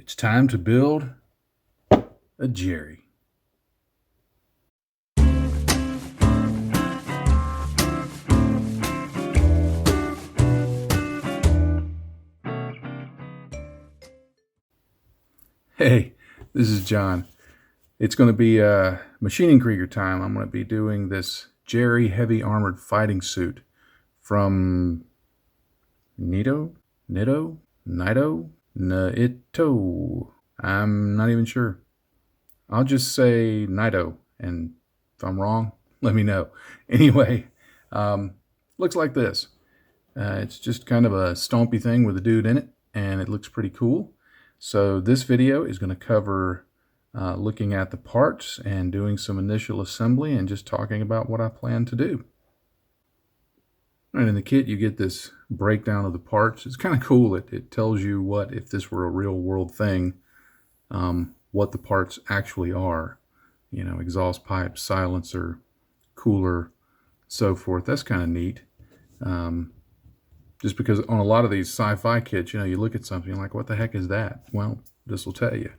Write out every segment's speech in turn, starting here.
It's time to build a Jerry. Hey, this is John. It's going to be machining Krieger time. I'm going to be doing this Jerry heavy armored fighting suit from Nitto. I'm not even sure. I'll just say Nitto, and if I'm wrong, let me know. Anyway, looks like this. It's just kind of a stompy thing with a dude in it, and it looks pretty cool. So this video is going to cover looking at the parts and doing some initial assembly and just talking about what I plan to do. And in the kit, you get this breakdown of the parts. It's kind of cool. It tells you what, if this were a real world thing, what the parts actually are. You know, exhaust pipe, silencer, cooler, so forth. That's kind of neat. Just because on a lot of these sci-fi kits, you know, you look at something like, what the heck is that? Well, this will tell you.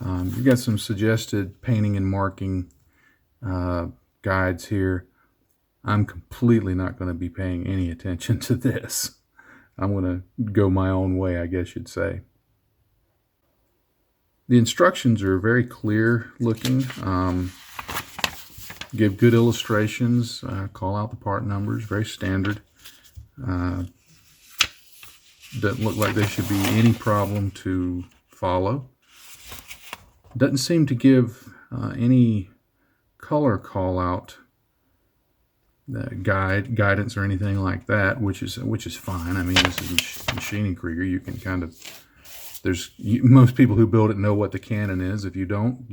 You've got some suggested painting and marking guides here. I'm completely not going to be paying any attention to this. I'm going to go my own way, I guess you'd say. The instructions are very clear looking. Give good illustrations, call out the part numbers, very standard. Doesn't look like there should be any problem to follow. Doesn't seem to give any color call out guidance or anything like that, which is fine. I mean, this is machining Krieger. You can kind of, most people who build it know what the canon is. If you don't,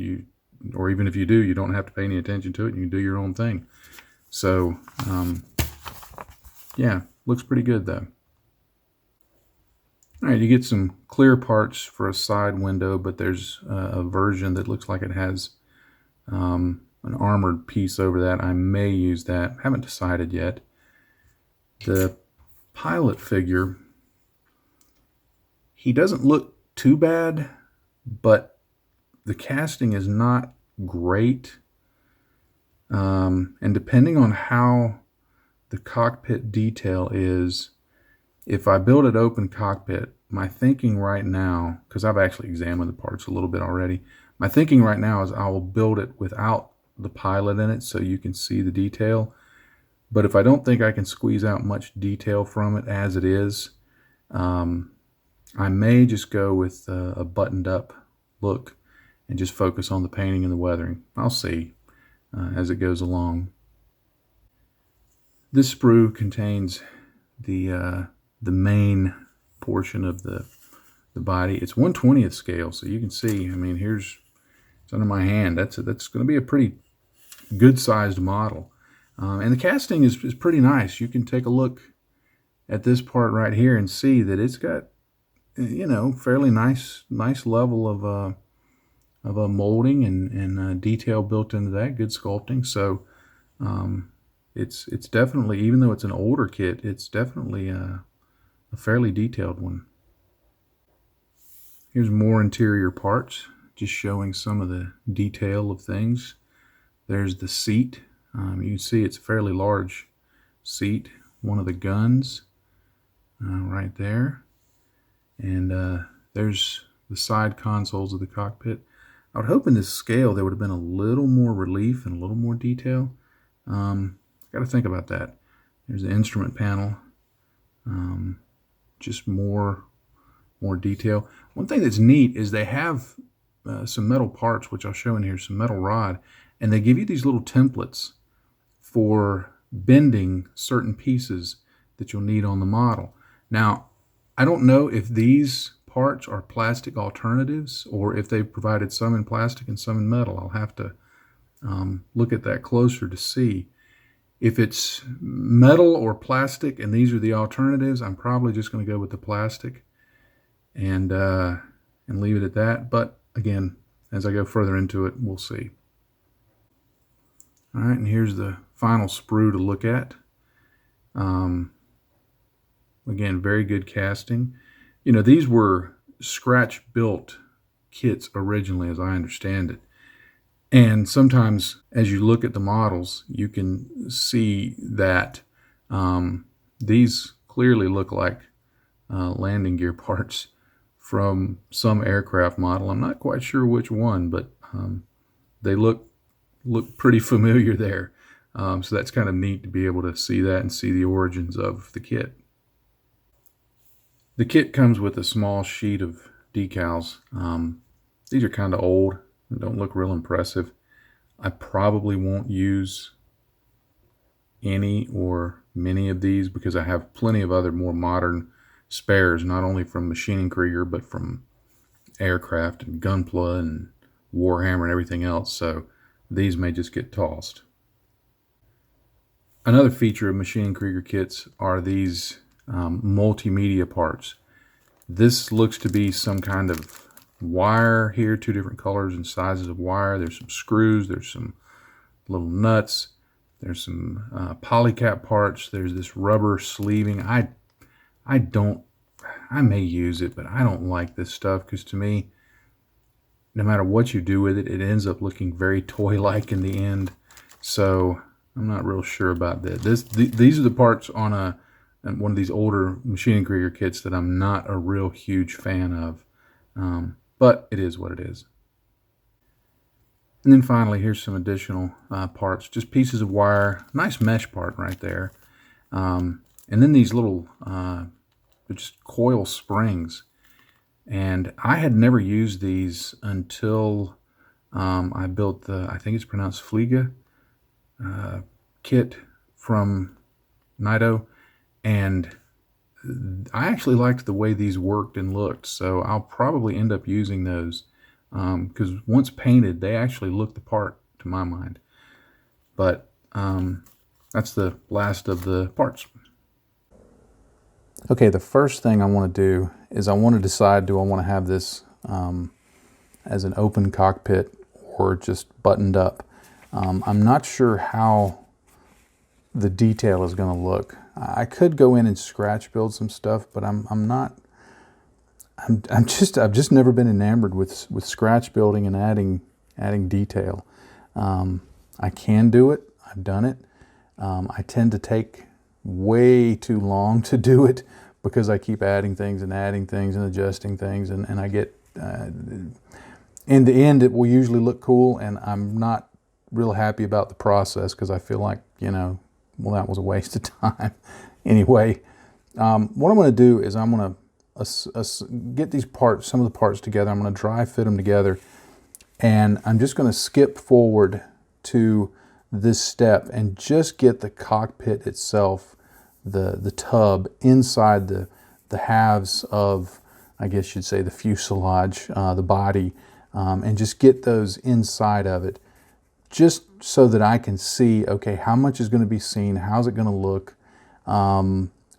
or even if you do, you don't have to pay any attention to it. You can do your own thing. So yeah, looks pretty good though. All right, you get some clear parts for a side window, but there's a version that looks like it has an armored piece over that. I may use that. Haven't decided yet. The pilot figure, he doesn't look too bad, but the casting is not great. And depending on how the cockpit detail is, if I build it open cockpit, my thinking right now, because I've actually examined the parts a little bit already, my thinking right now is I will build it without the pilot in it so you can see the detail. But if I don't think I can squeeze out much detail from it as it is, I may just go with a buttoned up look and just focus on the painting and the weathering. I'll see as it goes along. This sprue contains the main portion of the body. It's 1/20th scale, so you can see, I mean, it's under my hand. That's going to be a pretty good sized model. And the casting is pretty nice. You can take a look at this part right here and see that it's got, you know, fairly nice level of a molding and detail built into that, good sculpting. So it's definitely, even though it's an older kit, it's definitely a fairly detailed one. Here's more interior parts, just showing some of the detail of things. There's the seat. You can see it's a fairly large seat. One of the guns right there. And there's the side consoles of the cockpit. I would hope in this scale there would have been a little more relief and a little more detail. Got to think about that. There's the instrument panel. Just more detail. One thing that's neat is they have some metal parts, which I'll show in here, some metal rod, and they give you these little templates for bending certain pieces that you'll need on the model. Now, I don't know if these parts are plastic alternatives or if they've provided some in plastic and some in metal. I'll have to look at that closer to see. If it's metal or plastic and these are the alternatives, I'm probably just going to go with the plastic and leave it at that. But again, as I go further into it, we'll see. All right, and here's the final sprue to look at. Again, very good casting. You know, these were scratch built kits originally, as I understand it. And sometimes as you look at the models, you can see that these clearly look like landing gear parts from some aircraft model. I'm not quite sure which one, but they look pretty familiar there. So that's kind of neat to be able to see that and see the origins of the kit. The kit comes with a small sheet of decals. These are kind of old and don't look real impressive. I probably won't use any or many of these because I have plenty of other more modern spares, not only from Machining Krieger, but from aircraft and Gunpla and Warhammer and everything else. So these may just get tossed. Another feature of Machining Krieger kits are these multimedia parts. This looks to be some kind of wire here, two different colors and sizes of wire. There's some screws, there's some little nuts, there's some polycap parts, there's this rubber sleeving. I may use it, but I don't like this stuff because to me, no matter what you do with it, it ends up looking very toy-like in the end. So I'm not real sure about that. These are the parts on one of these older Machining Krieger kits that I'm not a real huge fan of. But it is what it is. And then finally, here's some additional parts, just pieces of wire, nice mesh part right there. And then these little just coil springs. And I had never used these until I built the, I think it's pronounced Fliege kit from Nitto. And I actually liked the way these worked and looked, so I'll probably end up using those because once painted, they actually look the part to my mind. But that's the last of the parts. Okay, the first thing I want to do is I want to decide, do I want to have this as an open cockpit or just buttoned up? I'm not sure how the detail is going to look. I could go in and scratch build some stuff, but I've just never been enamored with scratch building and adding detail. I can do it. I've done it. I tend to take way too long to do it because I keep adding things and adjusting things, and I get in the end it will usually look cool, and I'm not real happy about the process because I feel like, you know, well, that was a waste of time. Anyway, what I'm going to do is I'm going to get these parts, some of the parts together. I'm going to dry fit them together, and I'm just going to skip forward to this step and just get the cockpit itself, the tub inside the halves of, I guess you'd say, the fuselage, the body, and just get those inside of it, just so that I can see, okay, how much is going to be seen, how's it going to look,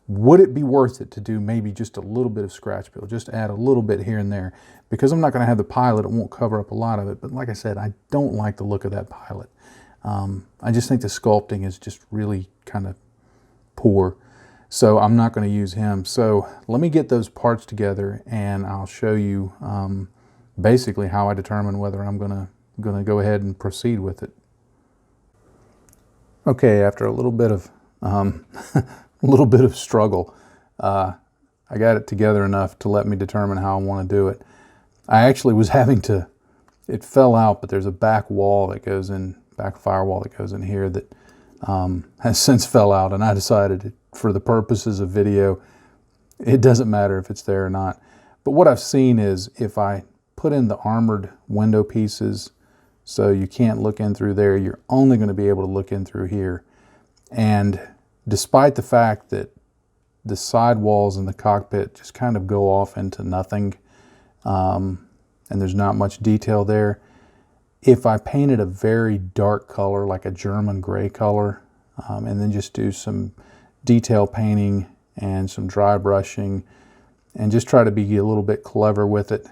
would it be worth it to do maybe just a little bit of scratch build, just add a little bit here and there, because I'm not going to have the pilot, it won't cover up a lot of it, but like I said, I don't like the look of that pilot. I just think the sculpting is just really kind of poor, so I'm not going to use him. So let me get those parts together and I'll show you basically how I determine whether I'm going to go ahead and proceed with it. Okay, after a little bit of struggle, I got it together enough to let me determine how I want to do it. I actually was having to, it fell out, but there's a back wall that goes in, back firewall that goes in here that has since fell out, and I decided for the purposes of video, it doesn't matter if it's there or not. But what I've seen is if I put in the armored window pieces, so you can't look in through there, you're only going to be able to look in through here. And despite the fact that the side walls in the cockpit just kind of go off into nothing, and there's not much detail there, if I painted a very dark color, like a German gray color, and then just do some detail painting and some dry brushing, and just try to be a little bit clever with it,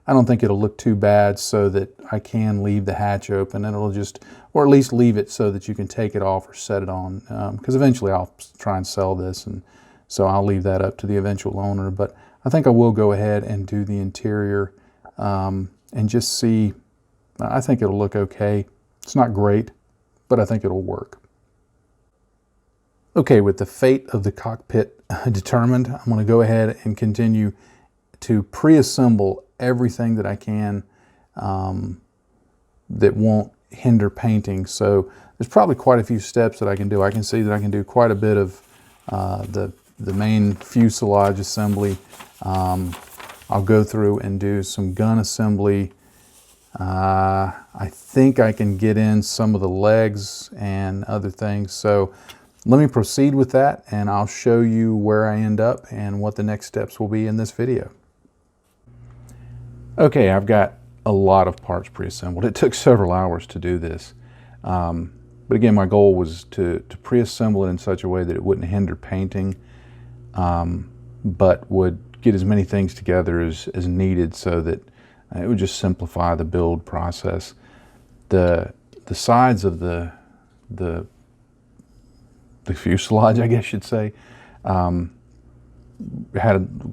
I don't think it'll look too bad, so that I can leave the hatch open, and it'll just, or at least leave it so that you can take it off or set it on, because eventually I'll try and sell this, and so I'll leave that up to the eventual owner. But I think I will go ahead and do the interior and just see. I think it'll look okay. It's not great, but I think it'll work. Okay, with the fate of the cockpit determined, I'm going to go ahead and continue to pre-assemble everything that I can that won't hinder painting. So there's probably quite a few steps that I can do. I can see that I can do quite a bit of the main fuselage assembly. I'll go through and do some gun assembly. I think I can get in some of the legs and other things. So let me proceed with that, and I'll show you where I end up and what the next steps will be in this video. Okay, I've got a lot of parts pre-assembled. It took several hours to do this. But again, my goal was to pre-assemble it in such a way that it wouldn't hinder painting, but would get as many things together as needed so that it would just simplify the build process. The sides of the fuselage, I guess you'd say, had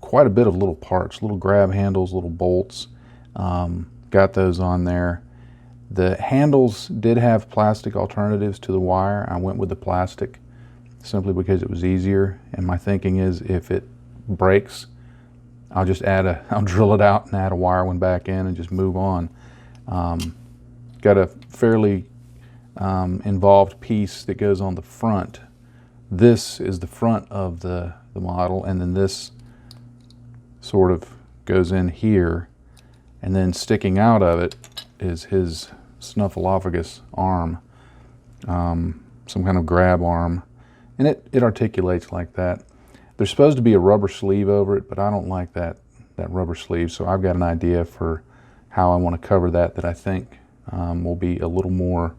quite a bit of little parts, little grab handles, little bolts. Got those on there. The handles did have plastic alternatives to the wire. I went with the plastic simply because it was easier, and my thinking is if it breaks, I'll drill it out and add a wire one back in and just move on. Got a fairly involved piece that goes on the front. This is the front of the model, and then this sort of goes in here, and then sticking out of it is his snuffleupagus arm, some kind of grab arm, and it articulates like that. There's supposed to be a rubber sleeve over it, but I don't like that rubber sleeve, so I've got an idea for how I want to cover that I think will be a little more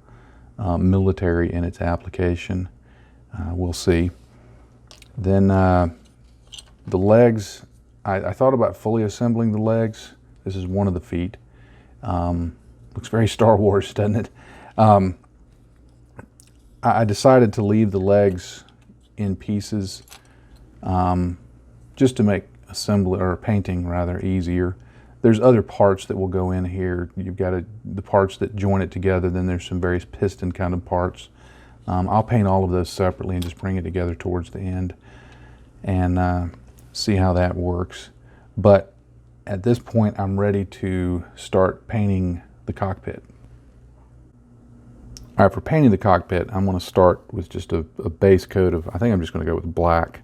military in its application. We'll see. Then the legs, I thought about fully assembling the legs. This is one of the feet. Looks very Star Wars, doesn't it? I decided to leave the legs in pieces just to make assembly, or painting rather, easier. There's other parts that will go in here. You've got the parts that join it together, then there's some various piston kind of parts. I'll paint all of those separately and just bring it together towards the end and see how that works. But at this point, I'm ready to start painting the cockpit. All right, for painting the cockpit, I'm going to start with just a base coat of, I think I'm just going to go with black,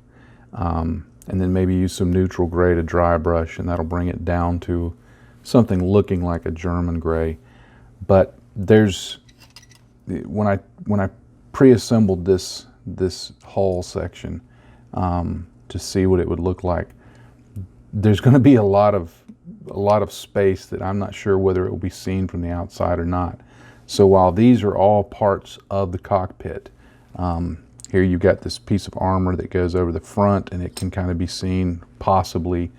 and then maybe use some neutral gray to dry brush, and that'll bring it down to something looking like a German gray. But when I pre-assembled this hull section to see what it would look like, there's going to be a lot of space that I'm not sure whether it will be seen from the outside or not. So while these are all parts of the cockpit, here you've got this piece of armor that goes over the front, and it can kind of be seen possibly.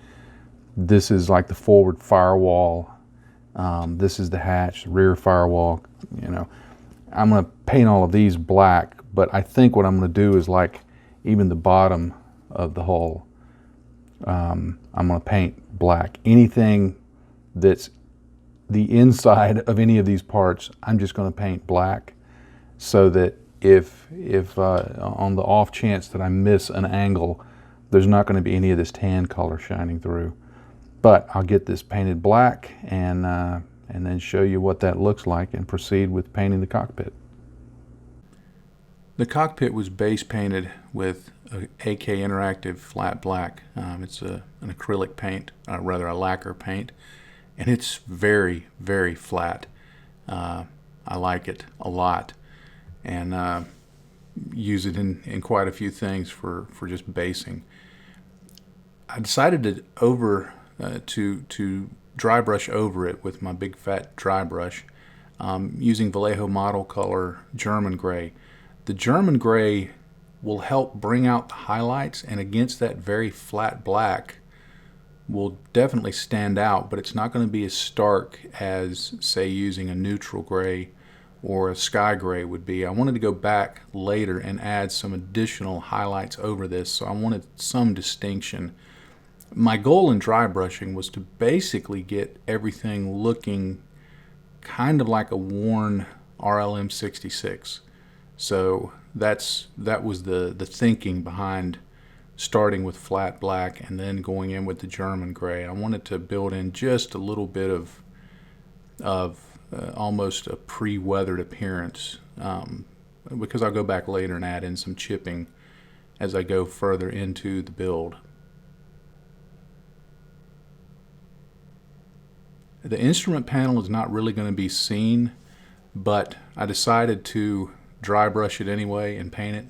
This is like the forward firewall. This is the hatch, the rear firewall. You know, I'm going to paint all of these black, but I think what I'm going to do is like even the bottom of the hull, I'm going to paint black. Anything that's the inside of any of these parts, I'm just going to paint black, so that if on the off chance that I miss an angle, there's not going to be any of this tan color shining through. But I'll get this painted black and then show you what that looks like and proceed with painting the cockpit. The cockpit was base painted with a AK Interactive flat black. It's an acrylic paint, rather a lacquer paint, and it's very, very flat. I like it a lot, and use it in quite a few things for just basing. I decided to dry brush over it with my big fat dry brush, using Vallejo Model Color German Gray. The German Gray will help bring out the highlights, and against that very flat black will definitely stand out, but it's not going to be as stark as, say, using a neutral gray or a sky gray would be. I wanted to go back later and add some additional highlights over this, so I wanted some distinction. My goal in dry brushing was to basically get everything looking kind of like a worn RLM 66. So that was the thinking behind starting with flat black and then going in with the German gray. I wanted to build in just a little bit of almost a pre-weathered appearance, because I'll go back later and add in some chipping as I go further into the build. The instrument panel is not really going to be seen, but I decided to dry brush it anyway and paint it,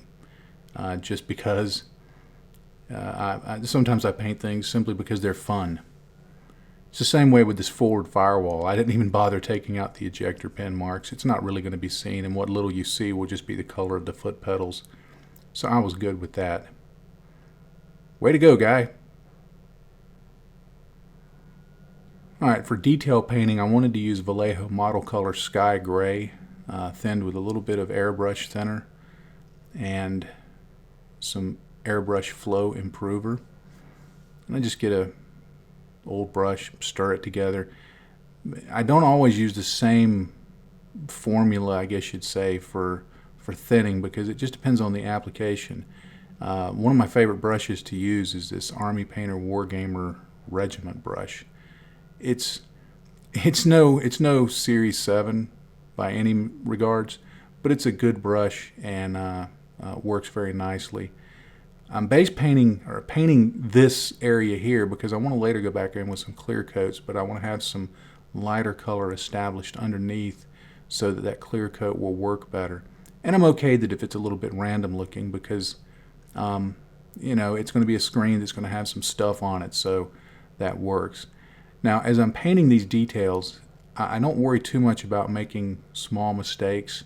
just because sometimes I paint things simply because they're fun. It's the same way with this forward firewall. I didn't even bother taking out the ejector pin marks. It's not really going to be seen, and what little you see will just be the color of the foot pedals. So I was good with that. Way to go, guy. Alright, for detail painting, I wanted to use Vallejo Model Color Sky Gray, thinned with a little bit of airbrush thinner and some airbrush flow improver. And I just get a old brush, stir it together. I don't always use the same formula, I guess you'd say, for thinning, because it just depends on the application. One of my favorite brushes to use is this Army Painter Wargamer Regiment brush. It's no Series 7 by any regards, but it's a good brush and works very nicely. I'm painting this area here because I want to later go back in with some clear coats, but I want to have some lighter color established underneath so that clear coat will work better. And I'm okay that if it's a little bit random looking, because it's going to be a screen that's going to have some stuff on it, so that works. Now, as I'm painting these details, I don't worry too much about making small mistakes,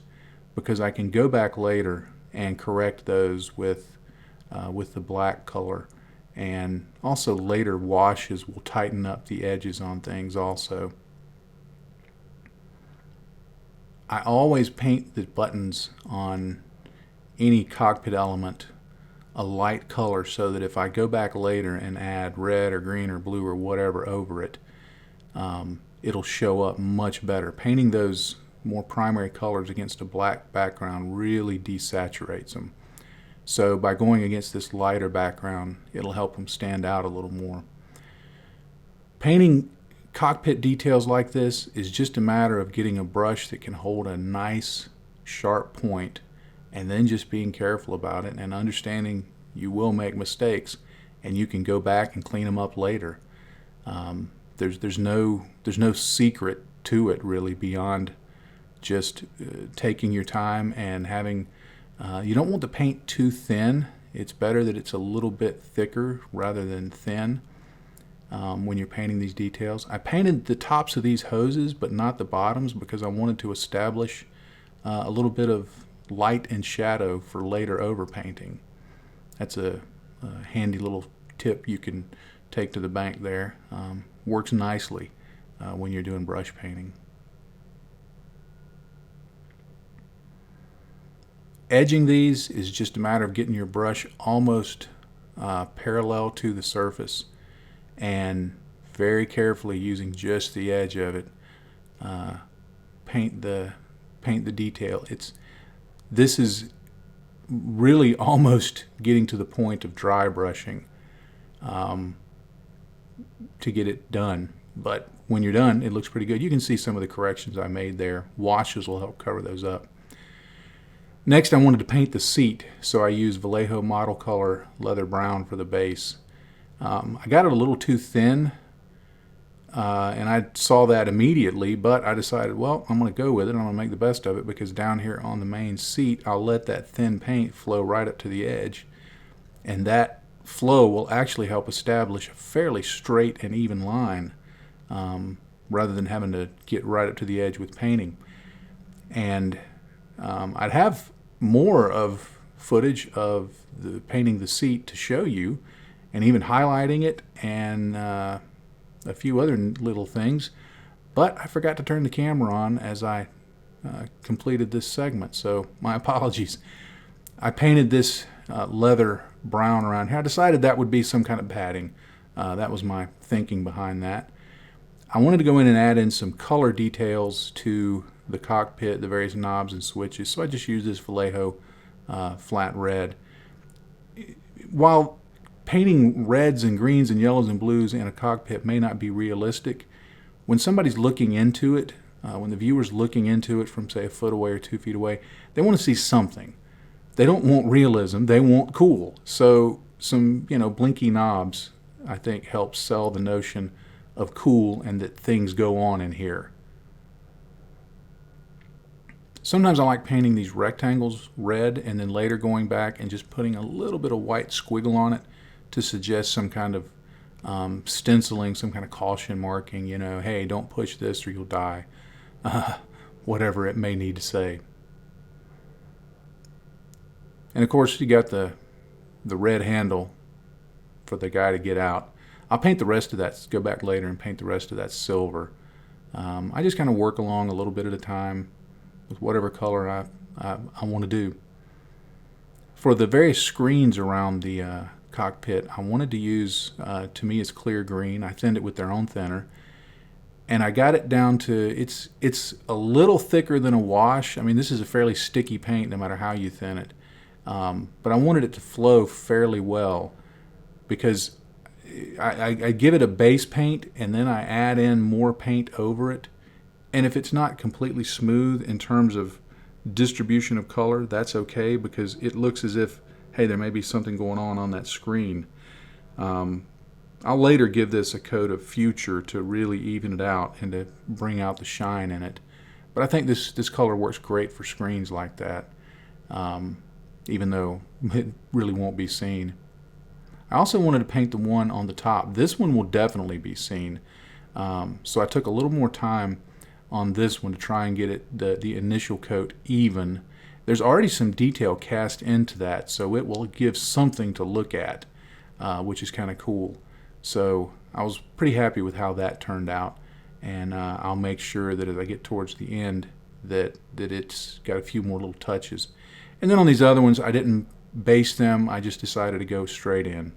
because I can go back later and correct those with the black color, and also later washes will tighten up the edges on things also. I always paint the buttons on any cockpit element a light color, so that if I go back later and add red or green or blue or whatever over it, it'll show up much better. Painting those more primary colors against a black background really desaturates them. So by going against this lighter background, it'll help them stand out a little more. Painting cockpit details like this is just a matter of getting a brush that can hold a nice sharp point, and then just being careful about it and understanding you will make mistakes, and you can go back and clean them up later. There's no secret to it really, beyond just taking your time and having. You don't want the paint too thin. It's better that it's a little bit thicker rather than thin when you're painting these details. I painted the tops of these hoses but not the bottoms, because I wanted to establish a little bit of light and shadow for later overpainting. That's a handy little tip you can take to the bank there. Works nicely when you're doing brush painting. Edging these is just a matter of getting your brush almost parallel to the surface, and very carefully, using just the edge of it, paint the detail. This is really almost getting to the point of dry brushing to get it done. But when you're done, it looks pretty good. You can see some of the corrections I made there. Washes will help cover those up. Next, I wanted to paint the seat, so I used Vallejo Model Color Leather Brown for the base. I got it a little too thin, and I saw that immediately, but I decided, well, I'm going to go with it. I'm going to make the best of it, because down here on the main seat, I'll let that thin paint flow right up to the edge, and that flow will actually help establish a fairly straight and even line, rather than having to get right up to the edge with painting. And I'd have more of footage of painting the seat to show you, and even highlighting it, and a few other little things, but I forgot to turn the camera on as I completed this segment, so my apologies. I painted this leather brown around here. I decided that would be some kind of padding. That was my thinking behind that. I wanted to go in and add in some color details to the cockpit, the various knobs and switches, so I just used this Vallejo flat red. While painting reds and greens and yellows and blues in a cockpit may not be realistic, when somebody's looking into it, when the viewer's looking into it from, say, a foot away or 2 feet away, they want to see something. They don't want realism, they want cool. So some, blinky knobs, I think, help sell the notion of cool and that things go on in here. Sometimes I like painting these rectangles red and then later going back and just putting a little bit of white squiggle on it to suggest some kind of stenciling, some kind of caution marking, hey, don't push this or you'll die. Whatever it may need to say. And of course you got the red handle for the guy to get out. I'll paint the rest of that, go back later and paint the rest of that silver. I just kind of work along a little bit at a time with whatever color I want to do. For the various screens around the cockpit, I wanted to use, to me, it's clear green. I thinned it with their own thinner. And I got it down to, it's a little thicker than a wash. I mean, this is a fairly sticky paint no matter how you thin it. But I wanted it to flow fairly well because I give it a base paint and then I add in more paint over it. And if it's not completely smooth in terms of distribution of color, that's okay because it looks as if, hey, there may be something going on that screen. I'll later give this a coat of Future to really even it out and to bring out the shine in it. But I think this color works great for screens like that, even though it really won't be seen. I also wanted to paint the one on the top. This one will definitely be seen. So I took a little more time on this one to try and get it the initial coat even. There's already some detail cast into that, so it will give something to look at, which is kind of cool. So I was pretty happy with how that turned out, and I'll make sure that as I get towards the end that it's got a few more little touches. And then on these other ones, I didn't base them, I just decided to go straight in.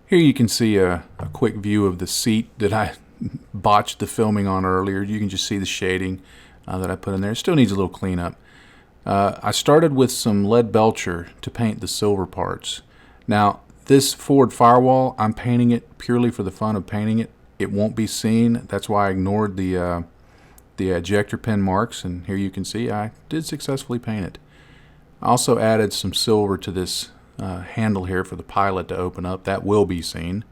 Here you can see a quick view of the seat that I botched the filming on earlier. You can just see the shading that I put in there. It still needs a little cleanup. I started with some lead Belcher to paint the silver parts. Now, this forward firewall, I'm painting it purely for the fun of painting it. It won't be seen. That's why I ignored the ejector pin marks, and here you can see I did successfully paint it. I also added some silver to this handle here for the pilot to open up. That will be seen.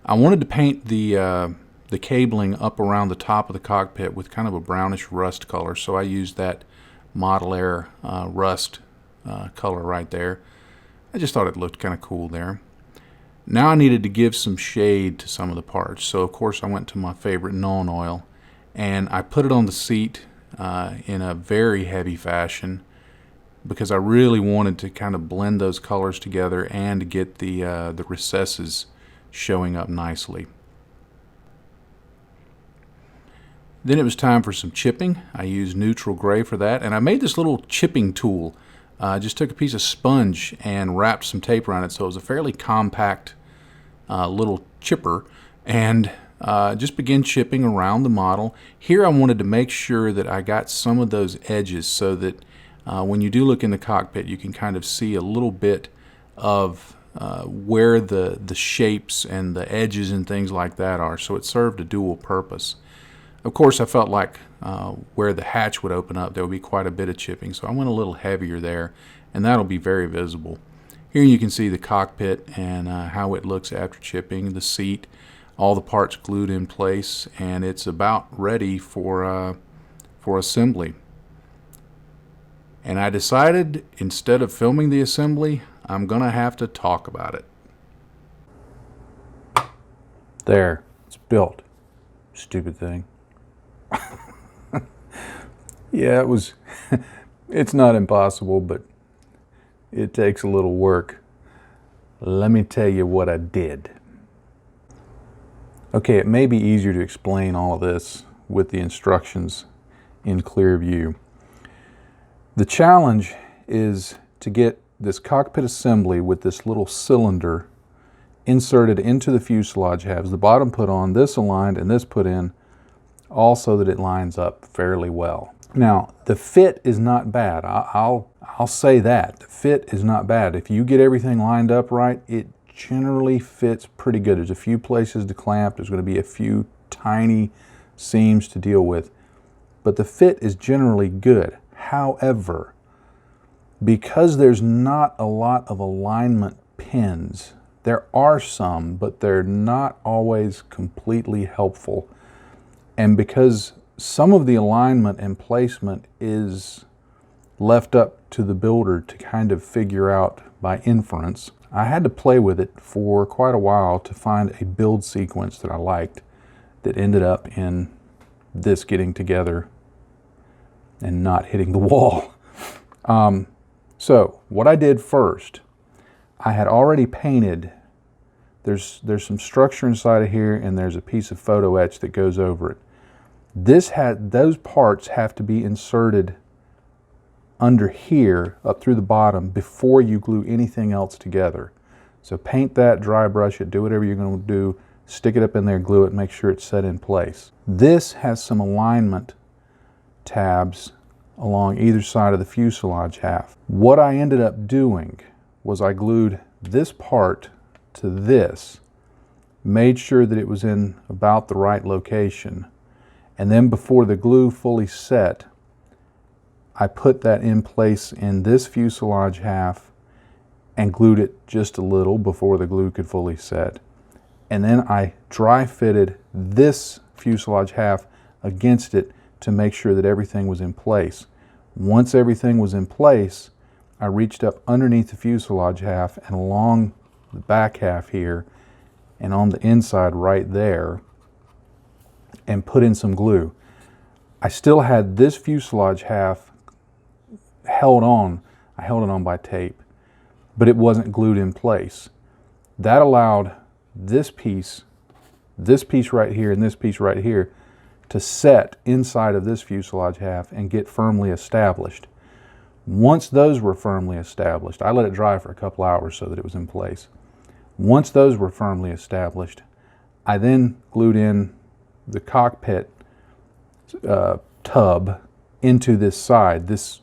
I wanted to paint the cabling up around the top of the cockpit with kind of a brownish rust color, so I used that Model Air rust color right there. I just thought it looked kind of cool there. Now I needed to give some shade to some of the parts, so of course I went to my favorite Nuln Oil and I put it on the seat in a very heavy fashion because I really wanted to kind of blend those colors together and to get the recesses showing up nicely. Then it was time for some chipping. I used neutral gray for that, and I made this little chipping tool. I just took a piece of sponge and wrapped some tape around it so it was a fairly compact little chipper, and just began chipping around the model. Here I wanted to make sure that I got some of those edges so that when you do look in the cockpit you can kind of see a little bit of where the shapes and the edges and things like that are, so it served a dual purpose. Of course, I felt like where the hatch would open up, there would be quite a bit of chipping, so I went a little heavier there, and that'll be very visible. Here you can see the cockpit and how it looks after chipping, the seat, all the parts glued in place, and it's about ready for assembly. And I decided, instead of filming the assembly, I'm going to have to talk about it. There, it's built. Stupid thing. Yeah, it's not impossible, but it takes a little work. Let me tell you what I did. Okay, it may be easier to explain all of this with the instructions in clear view. The challenge is to get this cockpit assembly with this little cylinder inserted into the fuselage halves. The bottom put on, this aligned, and this put in, all so that it lines up fairly well. Now, the fit is not bad. I'll say that. The fit is not bad. If you get everything lined up right, it generally fits pretty good. There's a few places to clamp. There's going to be a few tiny seams to deal with. But the fit is generally good. However, because there's not a lot of alignment pins, there are some, but they're not always completely helpful. And because some of the alignment and placement is left up to the builder to kind of figure out by inference, I had to play with it for quite a while to find a build sequence that I liked that ended up in this getting together and not hitting the wall. So what I did first, I had already painted, there's some structure inside of here, and there's a piece of photo etch that goes over it. Those parts have to be inserted under here, up through the bottom, before you glue anything else together. So paint that, dry brush it, do whatever you're going to do, stick it up in there, glue it, make sure it's set in place. This has some alignment tabs along either side of the fuselage half. What I ended up doing was I glued this part to this, made sure that it was in about the right location, and then before the glue fully set, I put that in place in this fuselage half and glued it just a little before the glue could fully set. And then I dry fitted this fuselage half against it to make sure that everything was in place. Once everything was in place, I reached up underneath the fuselage half and along the back half here and on the inside right there and put in some glue. I still had this fuselage half held on. I held it on by tape, but it wasn't glued in place. That allowed this piece right here and this piece right here to set inside of this fuselage half and get firmly established. Once those were firmly established, I let it dry for a couple hours so that it was in place. Once those were firmly established, I then glued in the cockpit tub into this side. This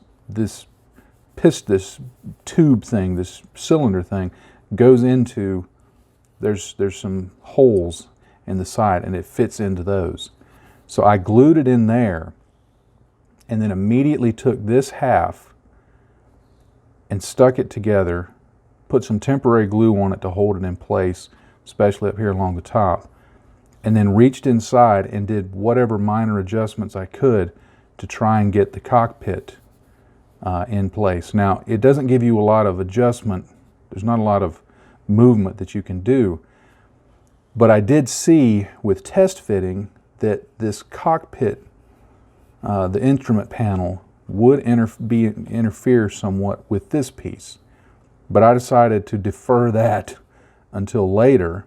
tube thing, this cylinder thing, goes into, there's some holes in the side and it fits into those. So I glued it in there and then immediately took this half and stuck it together, put some temporary glue on it to hold it in place, especially up here along the top, and then reached inside and did whatever minor adjustments I could to try and get the cockpit in place. Now, it doesn't give you a lot of adjustment. There's not a lot of movement that you can do. But I did see with test fitting that this cockpit, the instrument panel, would interfere somewhat with this piece. But I decided to defer that until later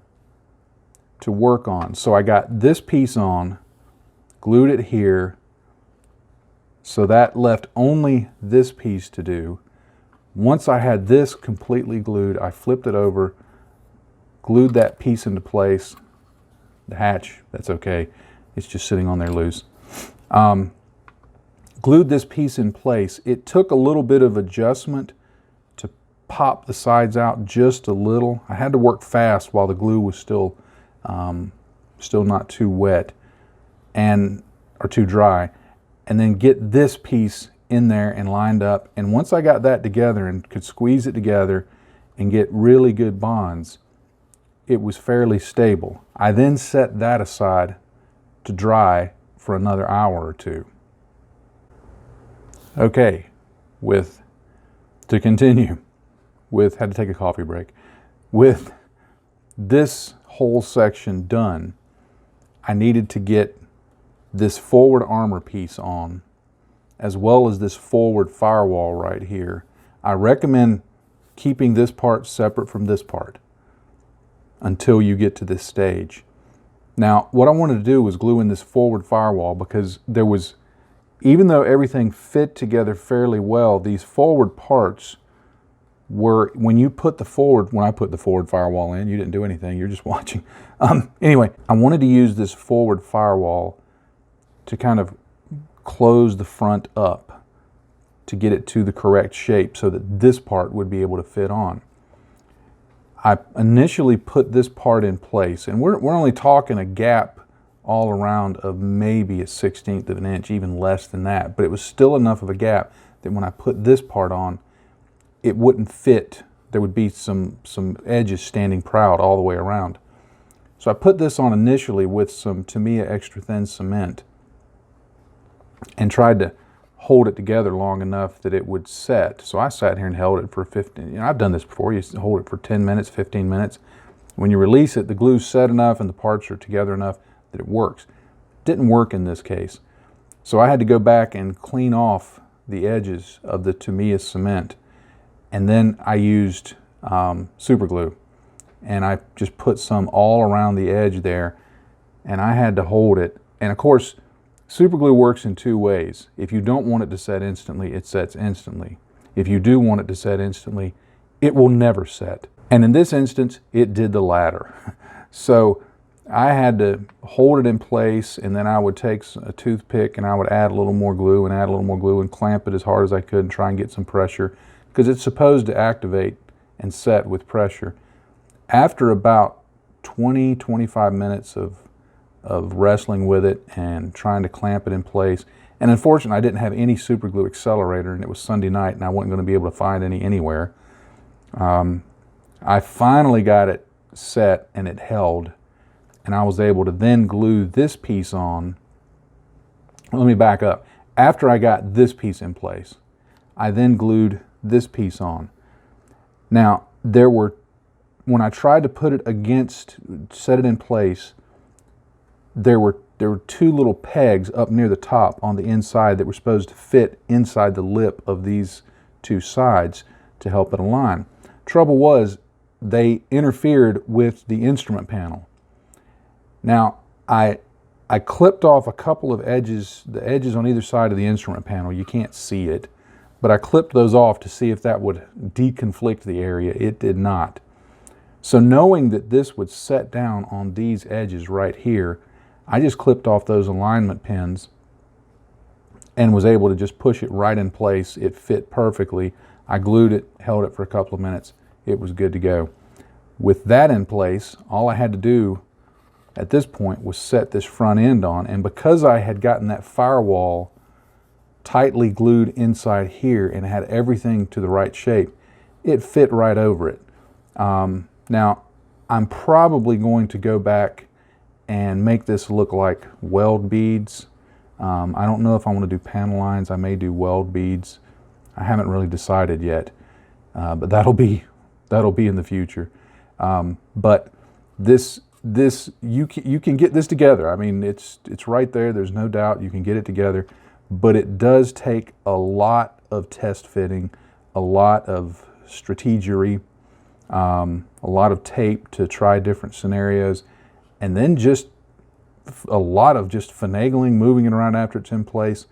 to work on. So I got this piece on, glued it here, so that left only this piece to do. Once I had this completely glued, I flipped it over, glued that piece into place. The hatch, that's okay. It's just sitting on there loose. Glued this piece in place. It took a little bit of adjustment to pop the sides out just a little. I had to work fast while the glue was still not too wet or too dry, and then get this piece in there and lined up. And once I got that together and could squeeze it together and get really good bonds, it was fairly stable. I then set that aside to dry for another hour or two. Okay, to continue with, had to take a coffee break, with this whole section done, I needed to get this forward armor piece on, as well as this forward firewall right here. I recommend keeping this part separate from this part until you get to this stage. Now, what I wanted to do was glue in this forward firewall because there was, even though everything fit together fairly well, these forward parts were, when you put the forward, when I put the forward firewall in, you didn't do anything, you're just watching. Anyway, I wanted to use this forward firewall to kind of close the front up to get it to the correct shape so that this part would be able to fit on. I initially put this part in place, and we're only talking a gap all around of maybe a 1/16 of an inch, even less than that, but it was still enough of a gap that when I put this part on, it wouldn't fit. There would be some edges standing proud all the way around. So I put this on initially with some Tamiya extra thin cement and tried to hold it together long enough that it would set. So I sat here and held it for 15, you know, I've done this before, you hold it for 10 minutes, 15 minutes. When you release it, the glue's set enough and the parts are together enough that it works. Didn't work in this case. So I had to go back and clean off the edges of the Tamiya cement. And then I used super glue, and I just put some all around the edge there, and I had to hold it. And of course, super glue works in two ways. If you don't want it to set instantly, it sets instantly. If you do want it to set instantly, it will never set. And in this instance, it did the latter. So I had to hold it in place, and then I would take a toothpick and I would add a little more glue and add a little more glue and clamp it as hard as I could and try and get some pressure, because it's supposed to activate and set with pressure. After about 20-25 minutes of wrestling with it and trying to clamp it in place, and unfortunately I didn't have any super glue accelerator, and it was Sunday night and I wasn't going to be able to find any anywhere. I finally got it set and it held, and I was able to then glue this piece on. Let me back up. After I got this piece in place, I then glued this piece on. Now, when I tried to put it against, set it in place, there were two little pegs up near the top on the inside that were supposed to fit inside the lip of these two sides to help it align. Trouble was, they interfered with the instrument panel. Now, I clipped off a couple of edges, the edges on either side of the instrument panel. You can't see it, but I clipped those off to see if that would deconflict the area. It did not. So knowing that this would set down on these edges right here, I just clipped off those alignment pins and was able to just push it right in place. It fit perfectly. I glued it, held it for a couple of minutes. It was good to go. With that in place, all I had to do at this point was set this front end on, and because I had gotten that firewall tightly glued inside here and had everything to the right shape, it fit right over it. Now, I'm probably going to go back and make this look like weld beads. I don't know if I want to do panel lines. I may do weld beads. I haven't really decided yet, but that'll be in the future. But you can get this together. I mean, it's right there. There's no doubt you can get it together, but it does take a lot of test fitting, a lot of strategery, a lot of tape to try different scenarios, and then just a lot of just finagling, moving it around after it's in place,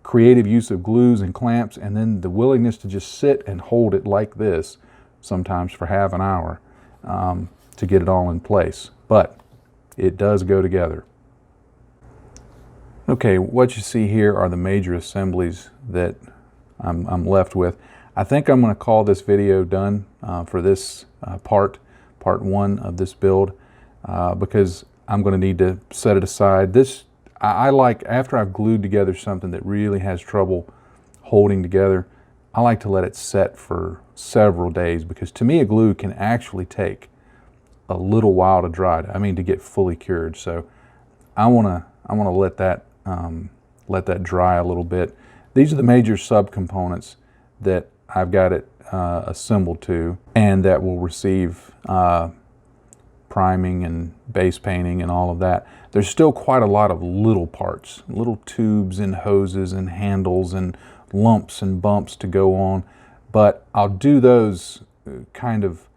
creative use of glues and clamps, and then the willingness to just sit and hold it like this, sometimes for half an hour, to get it all in place. But it does go together. Okay, what you see here are the major assemblies that I'm left with. I think I'm going to call this video done for this part one of this build, because I'm going to need to set it aside. I like, after I've glued together something that really has trouble holding together, I like to let it set for several days, because Tamiya glue can actually take a little while to dry. I mean, to get fully cured. So I want to let that dry a little bit. These are the major subcomponents that I've got it assembled to, and that will receive priming and base painting and all of that. There's still quite a lot of little parts, little tubes and hoses and handles and lumps and bumps to go on, but I'll do those kind of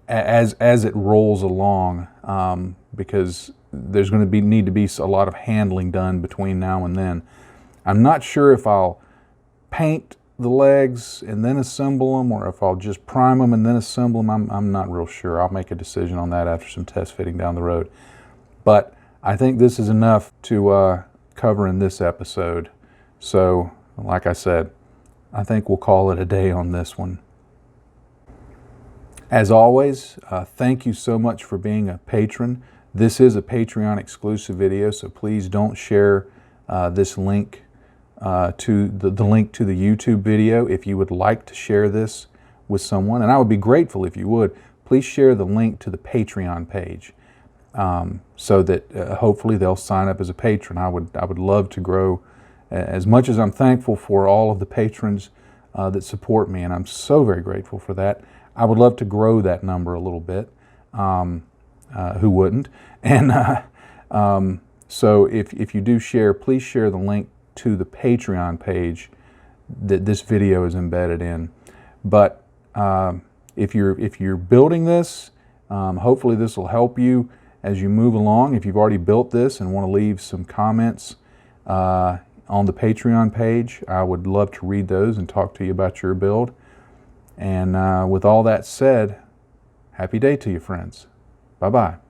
as it rolls along, because there's going to need to be a lot of handling done between now and then. I'm not sure if I'll paint the legs and then assemble them, or if I'll just prime them and then assemble them, I'm not real sure. I'll make a decision on that after some test fitting down the road. But I think this is enough to cover in this episode. So, like I said, I think we'll call it a day on this one. As always, thank you so much for being a patron. This is a Patreon exclusive video, so please don't share this link to the link to the YouTube video. If you would like to share this with someone, and I would be grateful if you would, please share the link to the Patreon page so that hopefully they'll sign up as a patron. I would love to grow. As much as I'm thankful for all of the patrons that support me, and I'm so very grateful for that, I would love to grow that number a little bit. Who wouldn't? And so if you do share, please share the link to the Patreon page that this video is embedded in. But if you're building this, hopefully this will help you as you move along. If you've already built this and want to leave some comments on the Patreon page, I would love to read those and talk to you about your build. And with all that said, happy day to you, friends. Bye-bye.